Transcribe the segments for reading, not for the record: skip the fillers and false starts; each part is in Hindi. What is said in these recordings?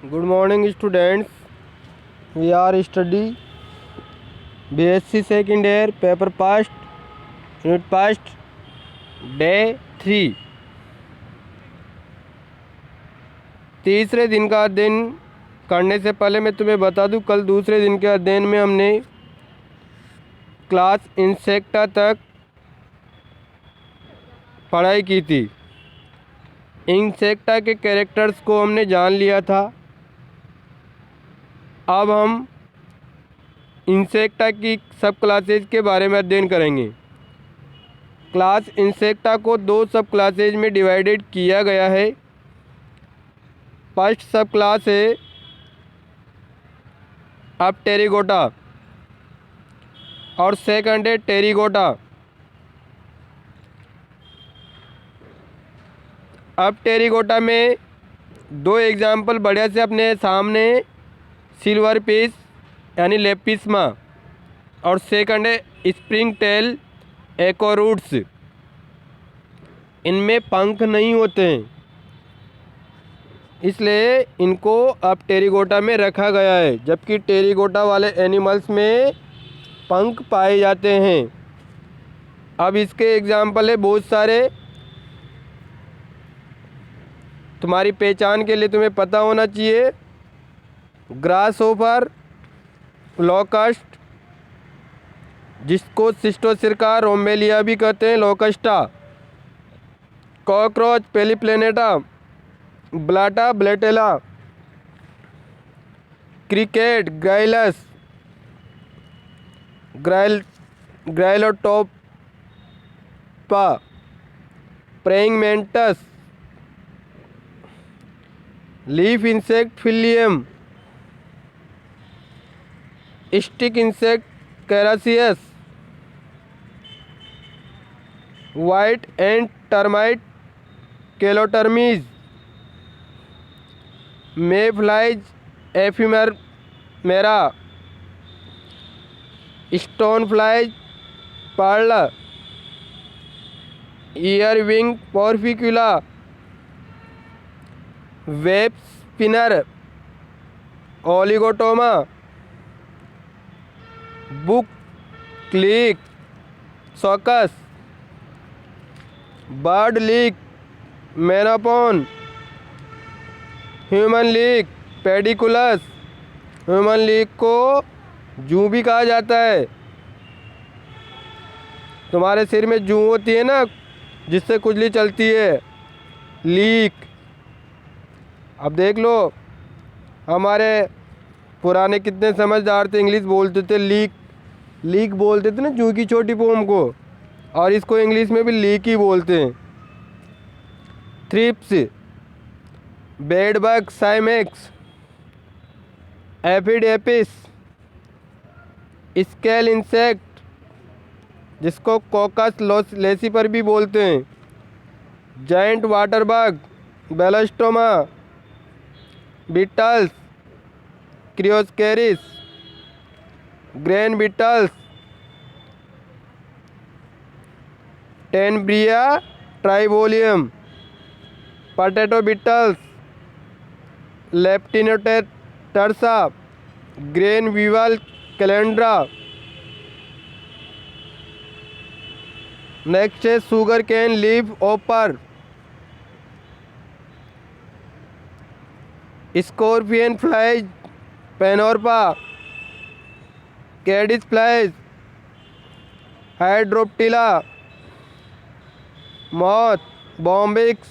Good morning, students. We are study BSc second year paper past unit past day 3 तीसरे दिन का अध्ययन करने से पहले मैं तुम्हें बता दूं, कल दूसरे दिन के अध्ययन में हमने क्लास इंसेक्टा तक पढ़ाई की थी। इंसेक्टा के कैरेक्टर्स को हमने जान लिया था। अब हम इंसेक्टा की सब क्लासेज के बारे में अध्ययन करेंगे। क्लास इंसेक्टा को दो सब क्लासेज में डिवाइडेड किया गया है। फर्स्ट सब क्लास है अपटेरिगोटा और सेकंड है टेरिगोटा। अपटेरिगोटा में दो एग्जाम्पल बढ़िया से अपने सामने, सिल्वर फिश यानी लेपिस्मा और सेकंड है स्प्रिंग टेल एकोरूट्स। इनमें पंख नहीं होते हैं, इसलिए इनको अब टेरिगोटा में रखा गया है, जबकि टेरिगोटा वाले एनिमल्स में पंख पाए जाते हैं। अब इसके एग्जाम्पल है बहुत सारे। तुम्हारी पहचान के लिए तुम्हें पता होना चाहिए। ग्रास होपर, लोकस्ट जिसको सिस्टोसिरका रोम्बेलिया भी कहते हैं, Locusta, cockroach Periplaneta, Blatta Blattella, cricket Gryllus, Gryllotalpa, praying mantis, leaf insect Phyllium, stick insect Carausius, white ant termite Kalotermes, may flies Ephemera, stone flies Perla, ear wing Forficula, web spinner Oligotoma, book click Psocus, bird lice Menopon, human lice Pediculus. Human lice को जूं भी कहा जाता है। तुम्हारे सिर में जूं होती है ना, जिससे खुजली चलती है, लीक। अब देख लो, हमारे पुराने कितने समझदार थे, इंग्लिश बोलते थे लीक, लीक बोलते थे ना जूं की छोटी पोम को, और इसको इंग्लिश में भी लीक ही बोलते हैं। Thrips, bedbug Cimex, aphid Aphis, scale insect जिसको कोकस लेसिपर भी बोलते हैं, giant water bug, Belostoma, beetles, क्रियोस्केरिस, grain beetles, Tenebrio Tribolium, potato beetles, Leptinotarsa, grain weevil Calandra. Next है sugarcane leafhopper, scorpion flies Panorpa, caddis flies, Hydroptila, moth Bombyx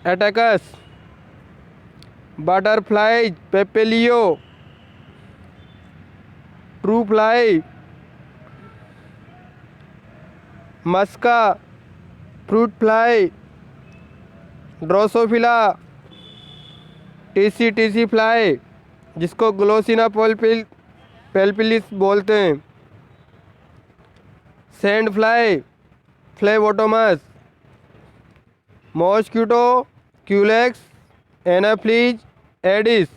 Attacus, butterflies Papilio, true fly, Musca, fruit fly, Drosophila, tsetse fly जिसको ग्लोसिना पेल्पिलिस बोलते हैं, sand fly, Phlebotomus, mosquito Culex, Anopheles Aedes,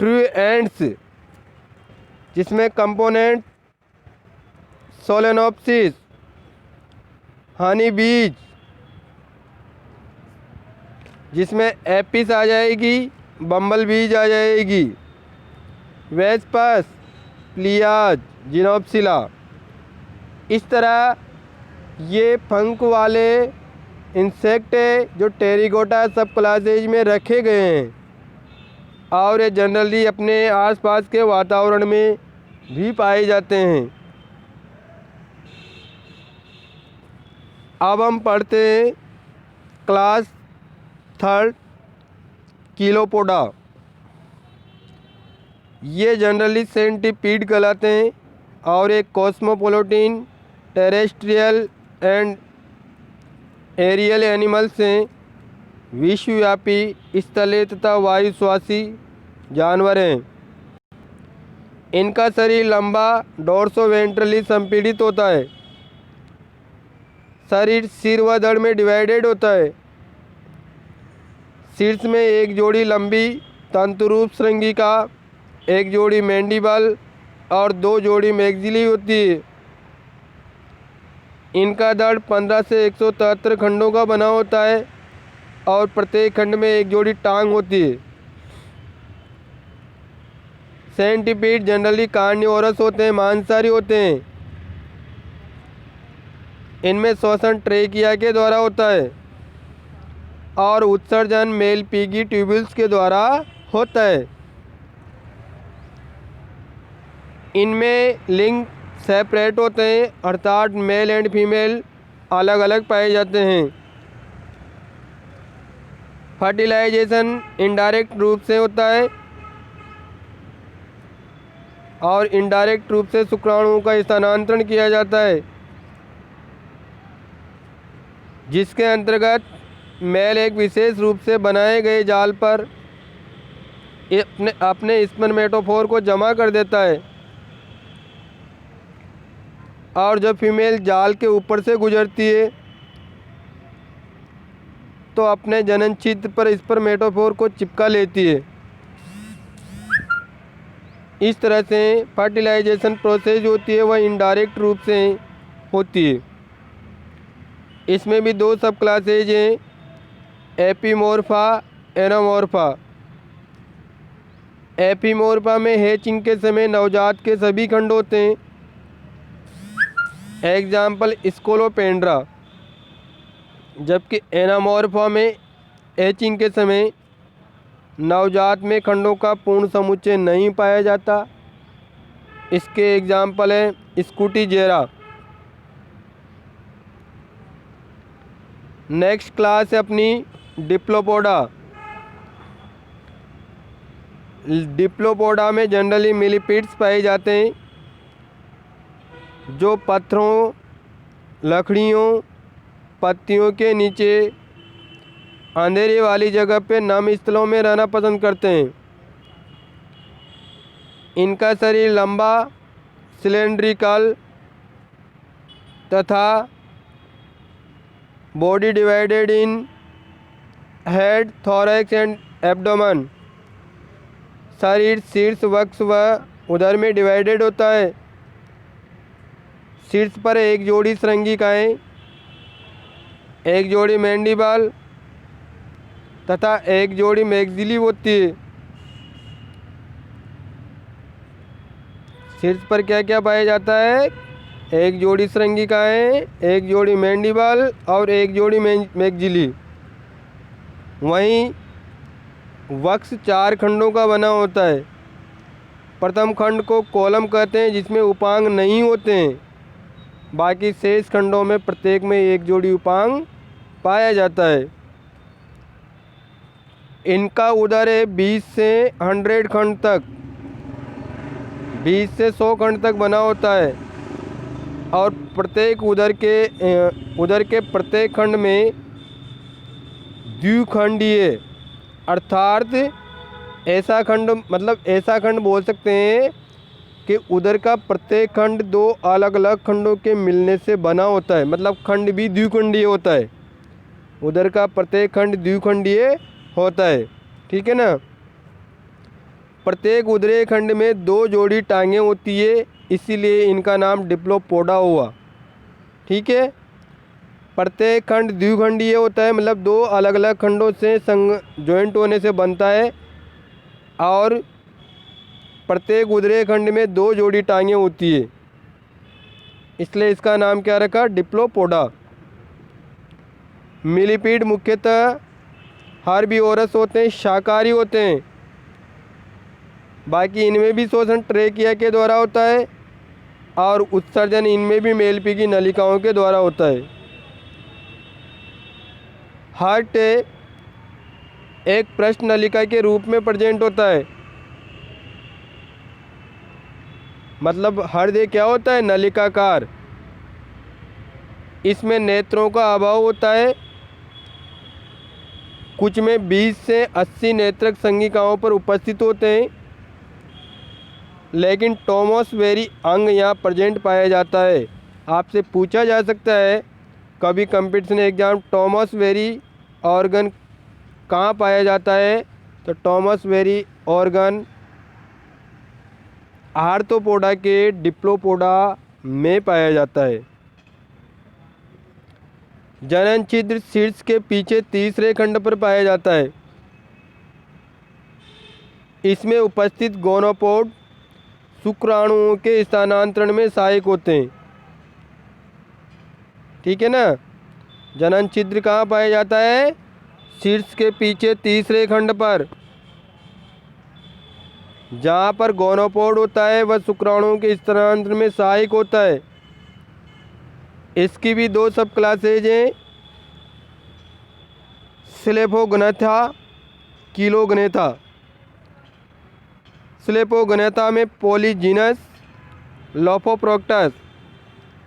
true ends जिसमें कंपोनेंट सोलेनोप्सिस, हनी बीज, जिसमें एपिस आ जाएगी, बम्बल बीज आ जाएगी, वेस्पस, प्लियाज, जिनोप्सिला। इस तरह ये पंख वाले इंसेक्ट है जो टेरिकोटा सब क्लासेज में रखे गए हैं और ये जनरली अपने आसपास के वातावरण में भी पाए जाते हैं। अब हम पढ़ते हैं क्लास थर्ड किलोपोडा। ये जनरली सेंटीपीड कहलाते हैं और एक cosmopolitan terrestrial and aerial animals हैं। विश्वव्यापी स्थलीय तथा वायुश्वासी जानवर हैं। इनका शरीर लंबा डोर्सोवेंट्रली संपीड़ित होता है। शरीर सिर व धड़ में डिवाइडेड होता है। शीर्ष में एक जोड़ी लंबी तंतुरूप श्रृंगिका, एक जोड़ी मैंडिबल और 2 जोड़ी मैक्सिली होती है। इनका धड़ 15 से 173 खंडों का बना होता है और प्रत्येक खंड में एक जोड़ी टांग होती है। सेंटीपीड जनरली कार्निवोरस होते हैं, मांसाहारी होते हैं। इनमें श्वसन ट्रेकिया के द्वारा होता है और उत्सर्जन मेल पीगी ट्यूब्यूल्स के द्वारा होता है। इनमें लिंग सेपरेट होते हैं, अर्थात मेल एंड फीमेल अलग अलग पाए जाते हैं। फर्टिलाइजेशन इनडायरेक्ट रूप से होता है और इनडायरेक्ट रूप से शुक्राणुओं का स्थानांतरण किया जाता है, जिसके अंतर्गत मेल एक विशेष रूप से बनाए गए जाल पर अपने स्पर्मेटोफोर को जमा कर देता है और जब फीमेल जाल के ऊपर से गुजरती है तो अपने जनन छिद्र पर स्पर्मेटोफोर को चिपका लेती है। इस तरह से फर्टिलाइजेशन प्रोसेस होती है वह इनडायरेक्ट रूप से होती है। इसमें भी 2 सब क्लासेज हैं, एपीमोर्फा, एनामोर्फा। एपीमोर्फा में हैचिंग के समय नवजात के सभी खंड होते हैं। Example Scolopendra. जबकि एनामोर्फा में हैचिंग के समय नवजात में खंडों का पूर्ण समुच्चय नहीं पाया जाता। इसके एग्जाम्पल हैं स्कूटीजेरा। नेक्स्ट क्लास है अपनी डिप्लोपोडा। डिप्लोपोडा में जनरली मिलीपीड्स पाए जाते हैं जो पत्थरों, लकड़ियों, पत्तियों के नीचे अंधेरे वाली जगह पे नम स्थलों में रहना पसंद करते हैं। इनका शरीर लंबा, सिलेंड्रिकल तथा body divided in head, thorax and abdomen. शरीर शीर्ष, वक्ष व उदर में डिवाइडेड होता है। शीर्ष पर एक जोड़ी श्रृंगिकाएँ, एक जोड़ी मैंडिबल तथा एक जोड़ी मैक्सिली होती है। शीर्ष पर क्या क्या पाया जाता है? एक जोड़ी श्रृंगिकाएँ, एक जोड़ी मैंडिबल और एक जोड़ी मैक्सिली। वहीं वक्ष 4 खंडों का बना होता है। प्रथम खंड को कोलम कहते हैं जिसमें उपांग नहीं होते हैं। बाकी शेष खंडों में प्रत्येक में एक जोड़ी उपांग पाया जाता है। इनका उदर है 20 से 100 खंड तक, 20 से 100 खंड तक बना होता है और प्रत्येक उदर के प्रत्येक खंड में द्विखंडीय अर्थात ऐसा खंड, मतलब ऐसा खंड बोल सकते हैं कि उदर का प्रत्येक खंड 2 अलग अलग खंडों के मिलने से बना होता है। मतलब खंड भी द्विखंडीय होता है। उदर का प्रत्येक खंड द्विखंडीय होता है। ठीक है ना। प्रत्येक उदरीय खंड में 2 जोड़ी टांगें होती है, इसीलिए इनका नाम डिप्लोपोडा हुआ। ठीक है। प्रत्येक खंड द्विखंडीय होता है, मतलब दो अलग अलग खंडों से जॉइंट होने से बनता है। और प्रत्येक उदरीय खंड में 2 जोड़ी टांगें होती है, इसलिए इसका नाम क्या रखा, डिप्लोपोडा। मिलीपीड मुख्यतः हार्बीवोरस होते हैं, शाकाहारी होते हैं। बाकी इनमें भी शोषण ट्रेकिया के द्वारा होता है और उत्सर्जन इनमें भी मेलपी की नलिकाओं के द्वारा होता है। हार्ट एक पृष्ठ नलिका के रूप में प्रेजेंट होता है, मतलब हृदय क्या होता है, नलिकाकार। इसमें नेत्रों का अभाव होता है, कुछ में 20 से 80 नेत्रक संगिकाओं पर उपस्थित होते हैं, लेकिन टॉमस वेरी अंग यहाँ प्रेजेंट पाया जाता है। आपसे पूछा जा सकता है कभी competition exam, Thomas very organ कहाँ पाया जाता है, तो टॉमस वेरी ऑर्गन आर्थ्रोपोडा के डिप्लोपोडा में पाया जाता है। जनन छिद्र शीर्ष के पीछे तीसरे खंड पर पाया जाता है। इसमें उपस्थित गोनोपोड शुक्राणुओं के स्थानांतरण में सहायक होते हैं। ठीक है ना। जनन छिद्र कहाँ पाया जाता है, शीर्ष के पीछे तीसरे खंड पर। जहाँ पर गोनोपोड होता है वह शुक्राणुओं के स्थानांतरण में सहायक होता है। इसकी भी 2 सब क्लासेज हैं, स्लेफोगनेथा, किलोगनेथा। स्लेफोगनेथा में पॉलीजीनस, लोफोप्रोक्टस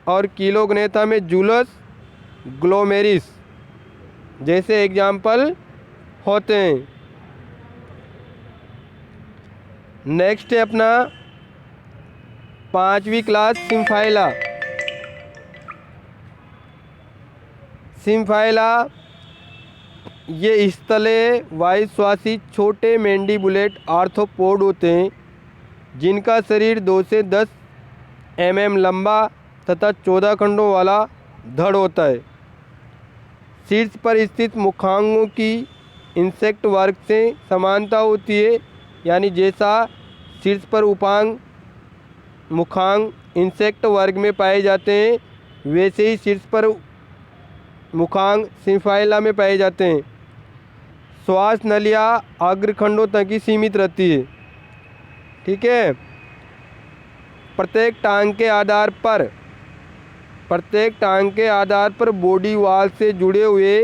और किलोगनेथा में जूलस, ग्लोमेरिस जैसे एग्जाम्पल होते हैं। नेक्स्ट है अपना 5वीं क्लास सिम्फाइला। सिम्फाइला ये स्थले वायुश्वासी छोटे मैंडिबुलेट आर्थ्रोपोड होते हैं, जिनका शरीर 2 से 10 mm लंबा तथा 14 खंडों वाला धड़ होता है। शीर्ष पर स्थित मुखांगों की इंसेक्ट वर्ग से समानता होती है, यानी जैसा शीर्ष पर उपांग मुखांग इंसेक्ट वर्ग में पाए जाते हैं, वैसे ही शीर्ष पर मुखांग सिम्फाइला में पाए जाते हैं। श्वास नलियाँ अग्रखंडों तक ही सीमित रहती है। ठीक है। प्रत्येक टांग के आधार पर बॉडी वॉल से जुड़े हुए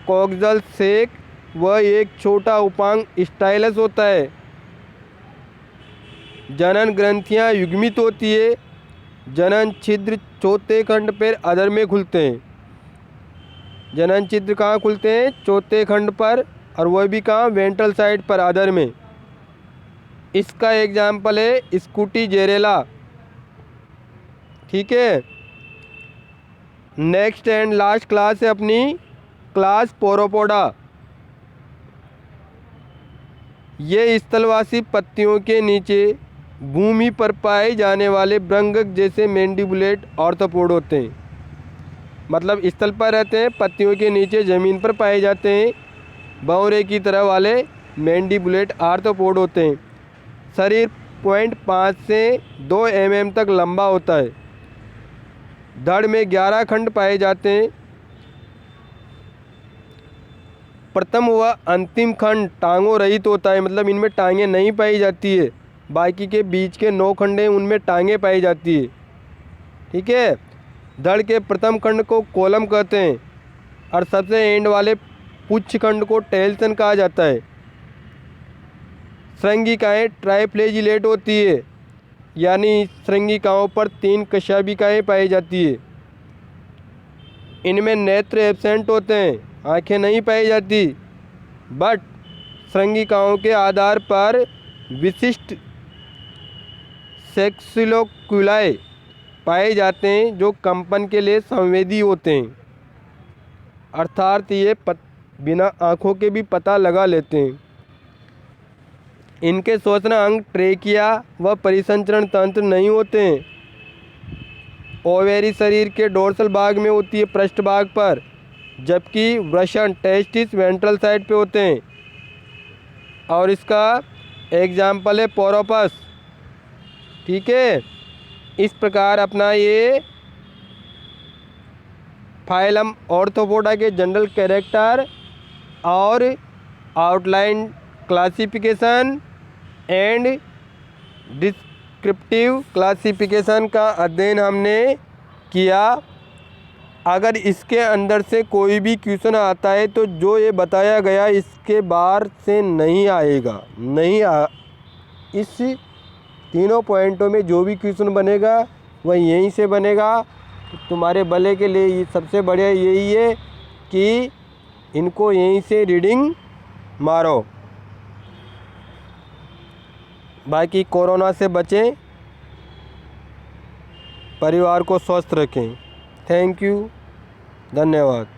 कॉक्सल सेक व एक छोटा उपांग स्टाइलस होता है। जनन ग्रंथियां युग्मित होती है। जनन छिद्र चौथे खंड पर अधर में खुलते हैं। जनन छिद्र कहाँ खुलते हैं, चौथे खंड पर, और वह भी कहाँ, वेंट्रल साइड पर, अधर में। इसका एग्जाम्पल है स्कूटी जेरेला। ठीक है। नेक्स्ट एंड लास्ट क्लास है अपनी क्लास पोरोपोडा। ये स्थलवासी पत्तियों के नीचे भूमि पर पाए जाने वाले भृंगक जैसे मैंडिबुलेट आर्थ्रोपोड होते हैं, मतलब स्थल पर रहते हैं, पत्तियों के नीचे ज़मीन पर पाए जाते हैं, भंवरे की तरह वाले मैंडिबुलेट आर्थ्रोपोड होते हैं। शरीर 0.5 से 2 mm तक लंबा होता है। धड़ में 11 खंड पाए जाते हैं। प्रथम व अंतिम खंड टांगों रहित होता है, मतलब इनमें टांगें नहीं पाई जाती है। बाकी के बीच के 9 खंड हैं, उनमें टांगें पाई जाती है। ठीक है। धड़ के प्रथम खंड को कोलम कहते हैं और सबसे एंड वाले पुच्छ खंड को टेल्सन कहा जाता है। श्रृंगिकाएँ ट्राइफ्लेजिलेट होती है, यानी श्रृंगिकाओं पर 3 कशाभिकाएँ पाई जाती है। इनमें नेत्र एब्सेंट होते हैं, आँखें नहीं पाई जाती, बट श्रृंगिकाओं के आधार पर विशिष्ट सेक्सिलोक्युलाई पाए जाते हैं जो कंपन के लिए संवेदी होते हैं, अर्थात ये बिना आँखों के भी पता लगा लेते हैं। इनके श्वसन अंग ट्रेकिया व परिसंचरण तंत्र नहीं होते हैं। ओवेरी शरीर के डोर्सल भाग में होती है, पृष्ठ भाग पर, जबकि वृषण टेस्टिस वेंट्रल साइड पे होते हैं। और इसका एग्जाम्पल है पोरोपस। ठीक है, इस प्रकार अपना ये फाइलम ऑर्थोपोडा के जनरल कैरेक्टर और outline classification and descriptive classification का अध्ययन हमने किया। अगर इसके अंदर से कोई भी क्वेश्चन आता है तो जो ये बताया गया इसके बाहर से नहीं आएगा, इस तीनों पॉइंटों में जो भी क्वेश्चन बनेगा वह यहीं से बनेगा। तो तुम्हारे भले के लिए ये सबसे बढ़िया यही है कि इनको यहीं से रीडिंग मारो। बाकी कोरोना से बचें, परिवार को स्वस्थ रखें। थैंक यू, धन्यवाद।